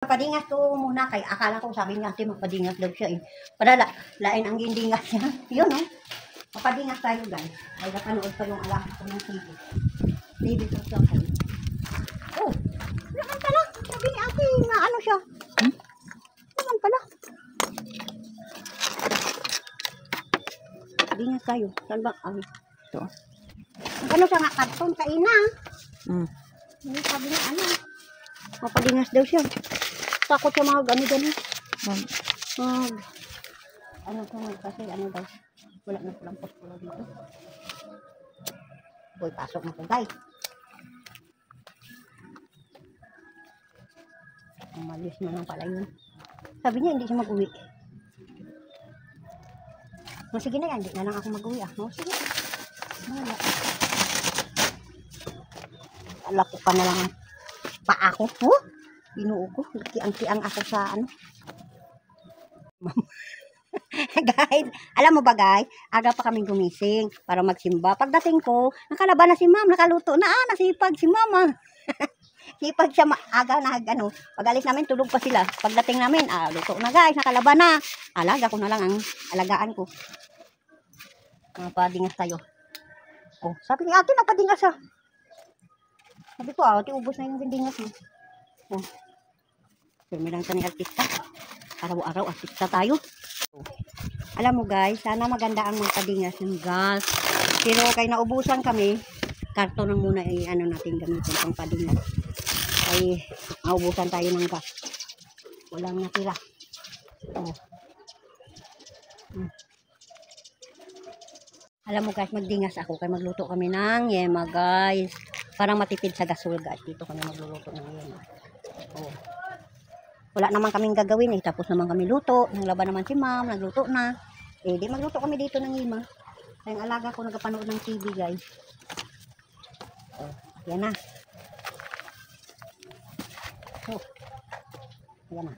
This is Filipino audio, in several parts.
Padingas ko muna kay akala ko sabi niya ate magpadingas daw siya eh. Padala, lain ang gindingas niya. Yun no. Mapadingas tayo guys. Ay napanood pa yung alam ko ng TV. TV sa cellphone. Oh, naman pala. Sabi ni ate na ano siya. Naman pala. Padingas tayo. Saan ba? Ay, ito. Ano siya nga karton kaina. Hindi sabi niya ano. Mapadingas daw siya. Takot sa mga gani-gani. Ano ko kasi ano daw. Wala na pulang postulo dito. Boy, pasok na po guys. Umalis na lang pala yun. Sabi niya hindi siya mag-uwi. Sige na yan, hindi na lang ako mag-uwi ah. Sige. Wala. Alako ka na lang ang paa ko. Binuo ko. Kiang-kiang ako sa ano. Guys, alam mo ba guys, aga pa kaming gumising para magsimba. Pagdating ko, nakalaban na si ma'am, nakaluto na. Nasipag si mama. Sipag siya aga na ano. Pag alis namin, tulog pa sila. Pagdating namin, luto na guys, nakalaban na. Alaga ko na lang ang alagaan ko. Padingas tayo. Oh, sabi ni ate, nagpadingas ah. Sabi ko, ate, ubos na yung dingas mo. Oh. Pero lang sa ni artista. Araw-araw artista tayo. Oh. Alam mo guys, sana maganda ang magpadingas ng gas. Pero kay naubusan kami, karton ang muna ano natin gamitin pang padingas. Ay, naubusan tayo ng gas. Walang natira. Oh. Alam mo guys, magdingas ako kay magluto kami ng yema guys. Parang matipid sa gasol guys. Dito kami magluluto ng yema. Oh. Wala naman kaming gagawin eh. Tapos naman kami luto. Nanglaban naman si ma'am. Nagluto na. Eh, di magluto kami dito ng yema. Kaya ang alaga ko nagpapanood ng TV guys. Oh, yan na. Oh. Yan na.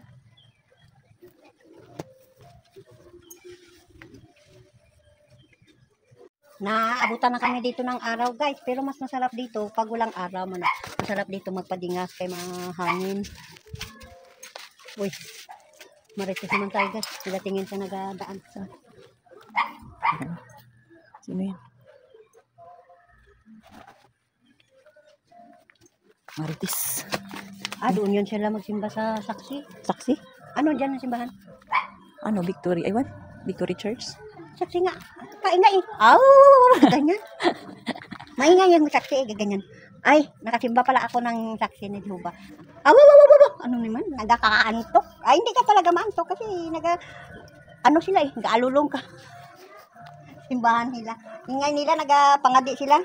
Naabutan na kami dito ng araw guys. Pero mas masarap dito pag walang araw. Masarap dito magpadingas kay mga hangin. Uy, marites naman tayo guys. Tingin sa nagadaan sa... Sino yan? Marites. Doon yun sila magsimba sa saksi. Saksi? Ano dyan ang simbahan? Ano, Victory? Aywan? Victory Church? Saksi nga. Paingay eh. Ganyan. Maingay yung saksi eh. Ganyan. Ay, nakasimba pala ako ng saksi ni Jehovah. Ano naman? Nagkakaantok. Ay, hindi ka talaga maantok kasi ano sila eh. Nag-alulong ka. Simbahan nila. Ingay nila, nagpangadi sila.